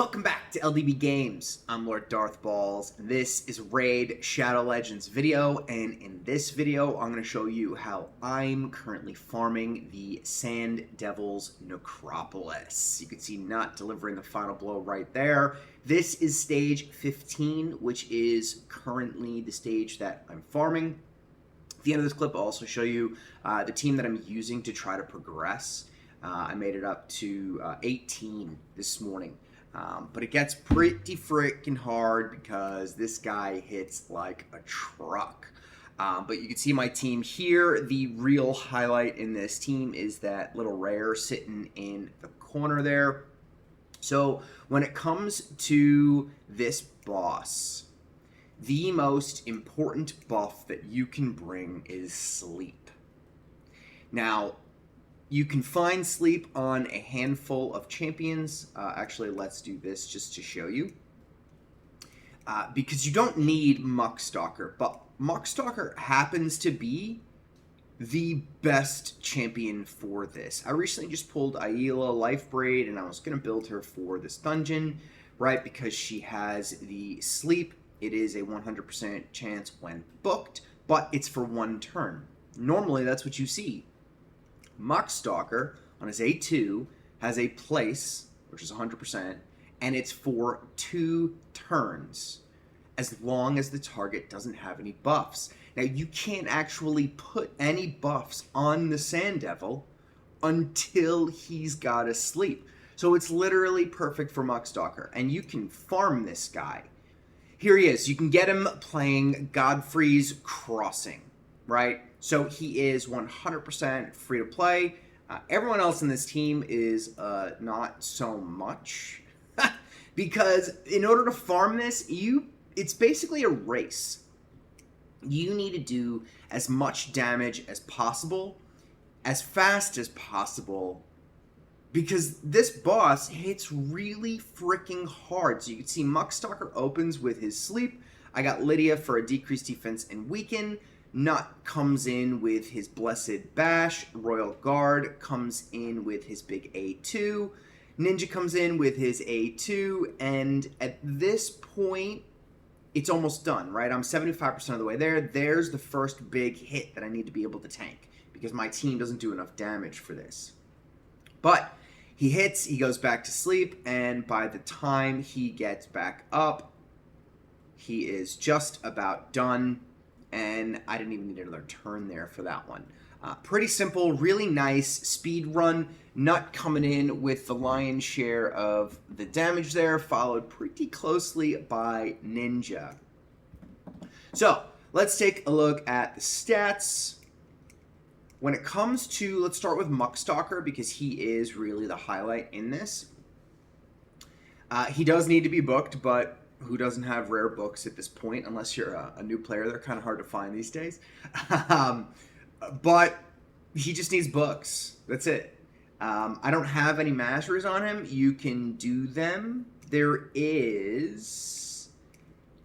Welcome back to LDB Games. I'm Lord Darthbawlz. This is Raid Shadow Legends video, and in this video I'm going to show you how I'm currently farming the Sand Devils Necropolis. You can see not delivering the final blow right there. This is stage 15, which is currently the stage that I'm farming. At the end of this clip I'll also show you the team that I'm using to try to progress. I made it up to 18 this morning. But it gets pretty freaking hard because this guy hits like a truck. But you can see my team here. The real highlight in this team is that little rare sitting in the corner there. So when it comes to this boss, the most important buff that you can bring is sleep. Now, you can find sleep on a handful of champions. Actually, let's do this just to show you. Because you don't need Muckstalker, but Muckstalker happens to be the best champion for this. I recently just pulled Ayla Lifebraid, and I was going to build her for this dungeon, right? Because she has the sleep. It is a 100% chance when booked, but it's for one turn. Normally, that's what you see. Muckstalker on his A2 has a place, which is 100%, and it's for 2 turns, as long as the target doesn't have any buffs. Now, you can't actually put any buffs on the Sand Devil until he's got to sleep. So it's literally perfect for Muckstalker, and you can farm this guy. Here he is. You can get him playing Godfrey's Crossing, right? So he is 100% free to play. Everyone else in this team is not so much. Because in order to farm this, it's basically a race. You need to do as much damage as possible, as fast as possible, because this boss hits really freaking hard. So you can see Muckstalker opens with his sleep. I got Lydia for a decreased defense and weaken. Nut comes in with his Blessed Bash. Royal Guard comes in with his big A2. Ninja comes in with his A2. And at this point, it's almost done, right? I'm 75% of the way there. There's the first big hit that I need to be able to tank, because my team doesn't do enough damage for this. But he hits, he goes back to sleep, and by the time he gets back up, he is just about done. And I didn't even need another turn there for that one. Pretty simple, really nice speed run. Nut coming in with the lion's share of the damage there, followed pretty closely by Ninja. So, let's take a look at the stats. When it comes to, let's start with Muckstalker, because he is really the highlight in this. He does need to be booked, but who doesn't have rare books at this point, unless you're a new player? They're kind of hard to find these days. But he just needs books. That's it. I don't have any masteries on him. You can do them. There is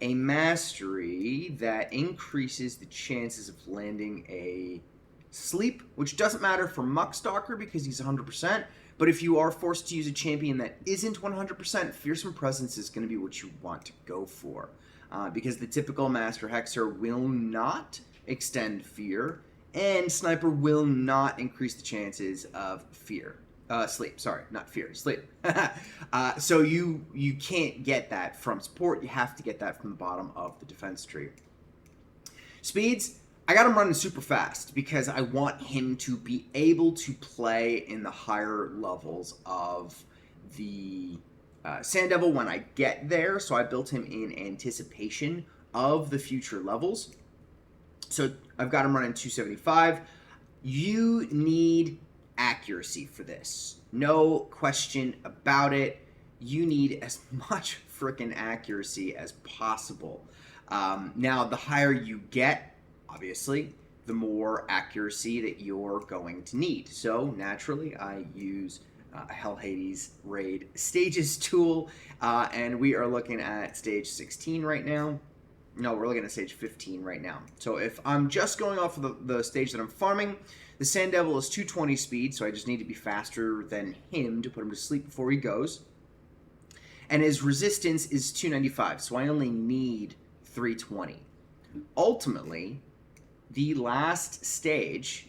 a mastery that increases the chances of landing a sleep, which doesn't matter for Muckstalker because he's 100%. But if you are forced to use a champion that isn't 100%, Fearsome Presence is going to be what you want to go for. Because the typical Master Hexer will not extend fear, and Sniper will not increase the chances of sleep. Sorry, not fear, sleep. So you can't get that from support. You have to get that from the bottom of the defense tree. Speeds, I got him running super fast because I want him to be able to play in the higher levels of the Sand Devil when I get there. So I built him in anticipation of the future levels. So I've got him running 275. You need accuracy for this. No question about it. You need as much freaking accuracy as possible. Now, the higher you get, obviously, the more accuracy that you're going to need. So, naturally, I use Hell Hades Raid Stages tool, and we are looking at stage 16 right now. No, we're looking at stage 15 right now. So, if I'm just going off of the stage that I'm farming, the Sand Devil is 220 speed, so I just need to be faster than him to put him to sleep before he goes. And his resistance is 295, so I only need 320. Ultimately, the last stage,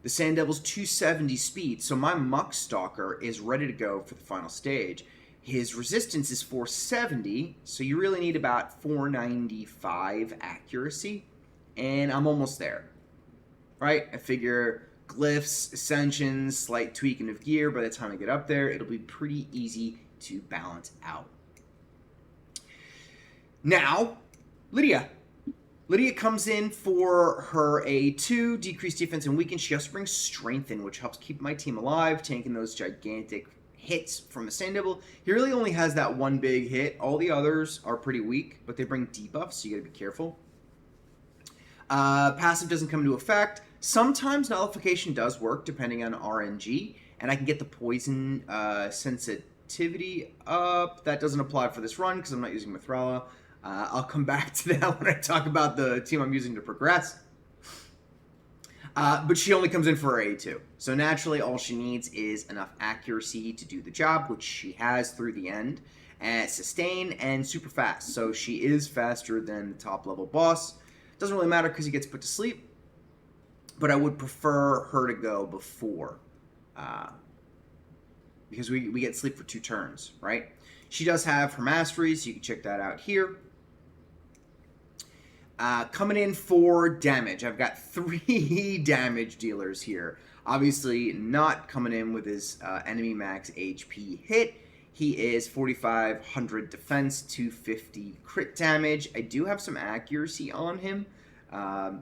the Sand Devil's 270 speed, so my Muckstalker is ready to go for the final stage. His resistance is 470, so you really need about 495 accuracy, and I'm almost there, right? I figure glyphs, ascensions, slight tweaking of gear, by the time I get up there, it'll be pretty easy to balance out. Now, Lydia. Lydia comes in for her A2, decreased defense and weaken. She also brings strength in, which helps keep my team alive, tanking those gigantic hits from the Sand Devil. He really only has that one big hit. All the others are pretty weak, but they bring debuffs, so you gotta be careful. Passive doesn't come into effect. Sometimes nullification does work, depending on RNG, and I can get the poison sensitivity up. That doesn't apply for this run, because I'm not using Mithrala. I'll come back to that when I talk about the team I'm using to progress. But she only comes in for her A2. So naturally, all she needs is enough accuracy to do the job, which she has through the end, and sustain and super fast. So she is faster than the top level boss. Doesn't really matter because he gets put to sleep, but I would prefer her to go before, because we get sleep for 2 turns, right? She does have her Masteries, so you can check that out here. Coming in for damage, I've got 3 damage dealers here. Obviously not coming in with his enemy max HP hit. He is 4,500 defense, 250 crit damage. I do have some accuracy on him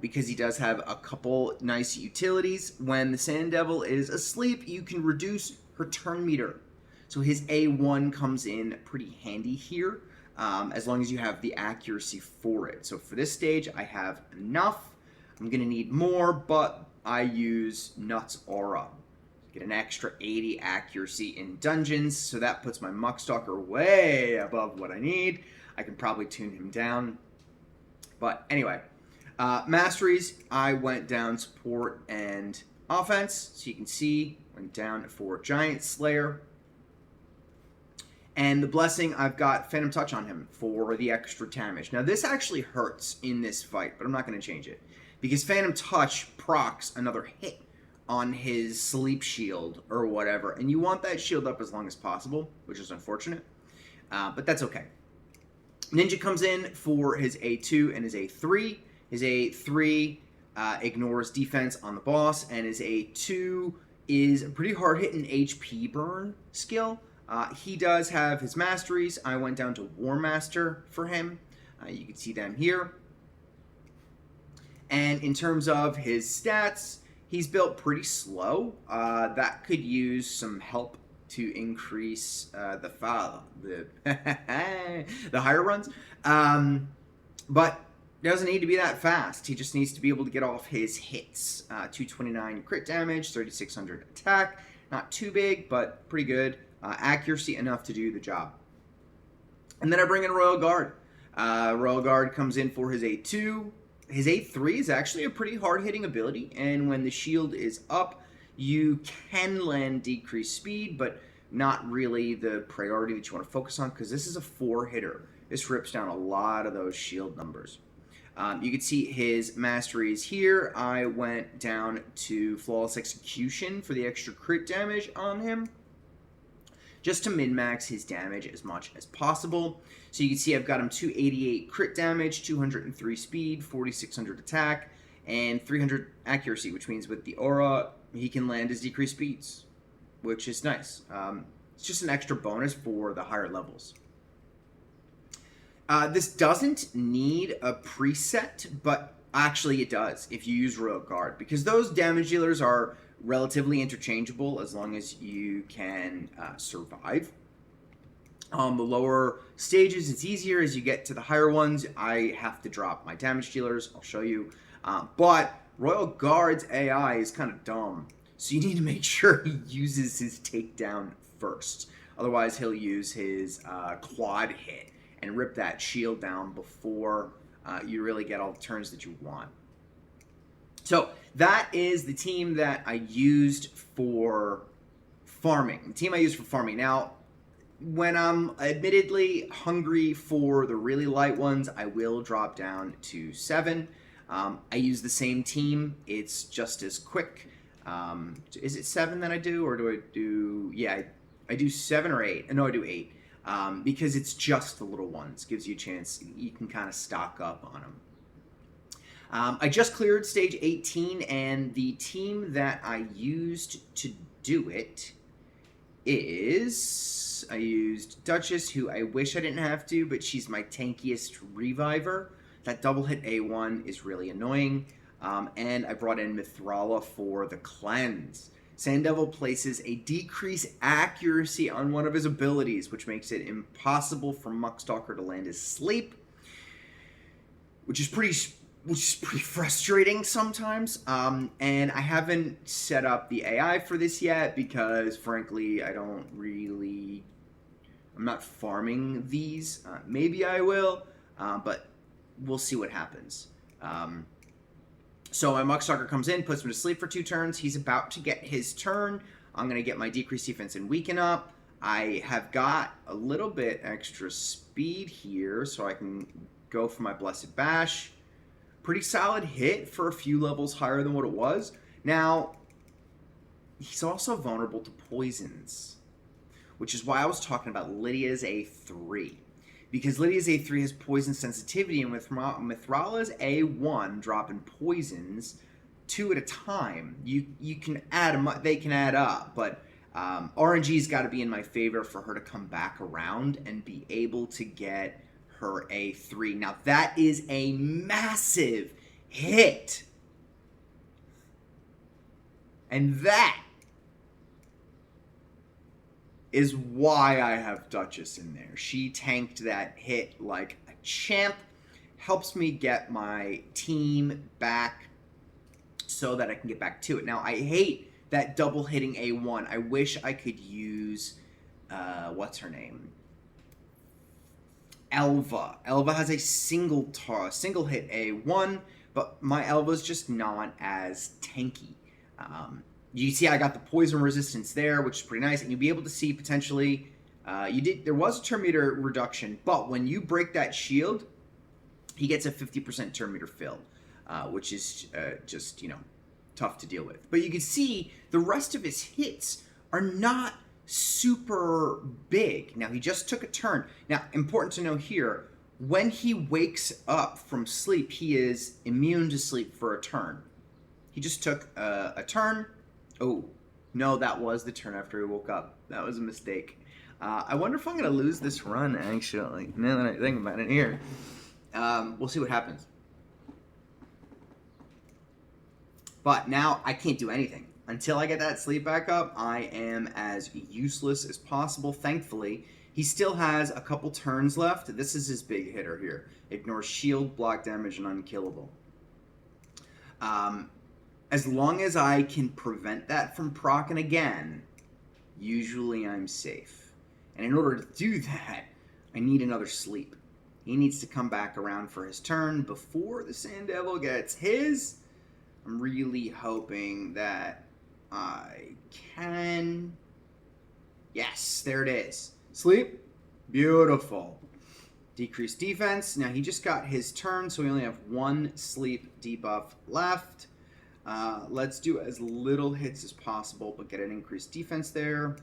because he does have a couple nice utilities. When the Sand Devil is asleep, you can reduce her turn meter. So his A1 comes in pretty handy here. As long as you have the accuracy for it. So for this stage, I have enough. I'm going to need more, but I use Nuts Aura. Get an extra 80 accuracy in dungeons, so that puts my Muckstalker way above what I need. I can probably tune him down. But anyway, Masteries, I went down support and offense. So you can see, went down for Giantslayer. And the Blessing, I've got Phantom Touch on him for the extra damage. Now, this actually hurts in this fight, but I'm not going to change it. Because Phantom Touch procs another hit on his sleep shield or whatever. And you want that shield up as long as possible, which is unfortunate. But that's okay. Ninja comes in for his A2 and his A3. His A3 ignores defense on the boss, and his A2 is a pretty hard-hitting HP burn skill. He does have his Masteries. I went down to War Master for him. You can see them here. And in terms of his stats, he's built pretty slow. That could use some help to increase the higher runs. But doesn't need to be that fast. He just needs to be able to get off his hits. 229 crit damage, 3,600 attack. Not too big, but pretty good. Accuracy enough to do the job. And then I bring in Royal Guard. Royal Guard comes in for his A2. His A3 is actually a pretty hard-hitting ability, and when the shield is up, you can land decreased speed, but not really the priority that you want to focus on, because this is a 4-hitter. This rips down a lot of those shield numbers. You can see his Masteries here. I went down to Flawless Execution for the extra crit damage on him, just to min-max his damage as much as possible. So you can see I've got him 288 crit damage, 203 speed, 4,600 attack, and 300 accuracy, which means with the aura, he can land his decreased speeds, which is nice. It's just an extra bonus for the higher levels. This doesn't need a preset, but actually it does if you use Royal Guard, because those damage dealers are relatively interchangeable as long as you can survive. On the lower stages, it's easier. As you get to the higher ones, I have to drop my damage dealers. I'll show you. But Royal Guard's AI is kind of dumb, so you need to make sure he uses his takedown first. Otherwise, he'll use his quad hit and rip that shield down before you really get all the turns that you want. So that is the team that I used for farming. The team I used for farming. Now, when I'm admittedly hungry for the really light ones, I will drop down to 7. I use the same team. It's just as quick. Is it 7 that I do, or do I do... Yeah, I do 7 or 8. No, I do 8. Because it's just the little ones. Gives you a chance. You can kind of stock up on them. I just cleared stage 18, and the team that I used to do it is... I used Duchess, who I wish I didn't have to, but she's my tankiest reviver. That double hit A1 is really annoying. And I brought in Mithrala for the cleanse. Sand Devil places a decreased accuracy on one of his abilities, which makes it impossible for Muckstalker to land his sleep, which is pretty frustrating sometimes. And I haven't set up the AI for this yet because, frankly, I'm not farming these. Maybe I will, but we'll see what happens. So my Muckstalker comes in, puts him to sleep for 2 turns. He's about to get his turn. I'm going to get my decreased defense and weaken up. I have got a little bit extra speed here, so I can go for my Blessed Bash. Pretty solid hit for a few levels higher than what it was. Now, he's also vulnerable to poisons, which is why I was talking about Lydia's A3. Because Lydia's A3 has poison sensitivity, and with Mithrala's A1 dropping poisons 2 at a time, you can add them. They can add up, but RNG's got to be in my favor for her to come back around and be able to get her A3. Now that is a massive hit, and that is why I have Duchess in there. She tanked that hit like a champ, helps me get my team back so that I can get back to it. Now, I hate that double hitting A1. I wish I could use, what's her name? Elva. Elva has a single hit A1, but my Elva's just not as tanky. You see I got the poison resistance there, which is pretty nice, and you'll be able to see potentially, there was a turn meter reduction, but when you break that shield, he gets a 50% turn meter fill, which is just, tough to deal with. But you can see the rest of his hits are not super big. Now, he just took a turn. Now, important to know here, when he wakes up from sleep, he is immune to sleep for a turn. He just took a turn. Oh, no, that was the turn after he woke up. That was a mistake. I wonder if I'm going to lose this run, actually. Now that I think about it here. We'll see what happens. But now I can't do anything. Until I get that sleep back up, I am as useless as possible. Thankfully, he still has a couple turns left. This is his big hitter here. Ignores shield, block damage, and unkillable. As long as I can prevent that from proccing again, usually I'm safe. And in order to do that, I need another sleep. He needs to come back around for his turn before the Sand Devil gets his. I'm really hoping that I can... Yes, there it is. Sleep. Beautiful. Decreased defense. Now, he just got his turn, so we only have 1 sleep debuff left. Let's do as little hits as possible, but get an increased defense there.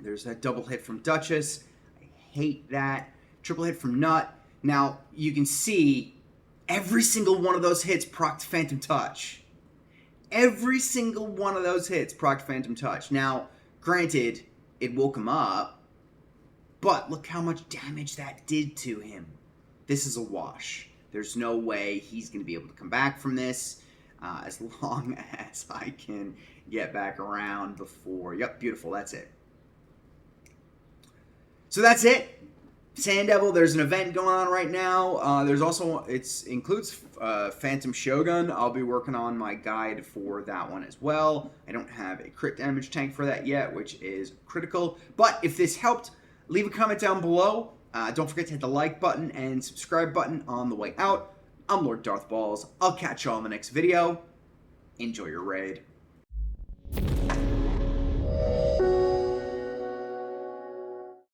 There's that double hit from Duchess. I hate that. Triple hit from Nut. Now, you can see every single one of those hits procced Phantom Touch. Every single one of those hits procced Phantom Touch. Now, granted, it woke him up, but look how much damage that did to him. This is a wash. There's no way he's going to be able to come back from this. As long as I can get back around before... Yep, beautiful, that's it. So that's it. Sand Devil, there's an event going on right now. There's also... It includes Phantom Shogun. I'll be working on my guide for that one as well. I don't have a crit damage tank for that yet, which is critical. But if this helped, leave a comment down below. Don't forget to hit the like button and subscribe button on the way out. I'm Lord Darthbawlz. I'll catch y'all in the next video. Enjoy your raid.